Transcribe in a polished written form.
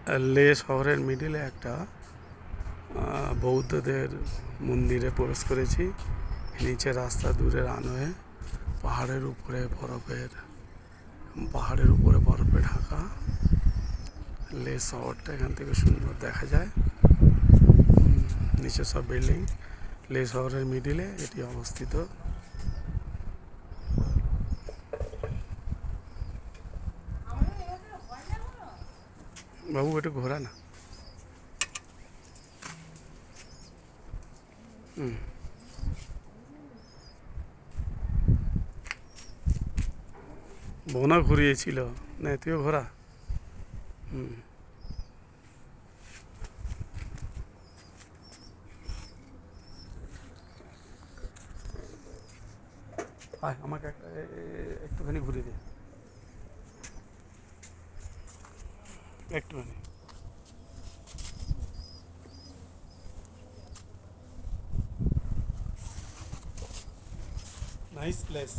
লে শহরের মিডিলে একটা বৌদ্ধদের মন্দিরে প্রবেশ করেছি। নিচে রাস্তা দূরে রানওয়ে, পাহাড়ের উপরে বরফে ঢাকা লে শহরটা এখান থেকে সুন্দর দেখা যায়। নিচে সব বিল্ডিং। লে শহরের মিডিলে এটি অবস্থিত। বাবু একটু ঘোরা না। বোনা ঘুরিয়েছিল না, তুইও ঘোরা। আমাকে একটুখানি ঘুরিয়ে দে, একটুখানি। Nice place.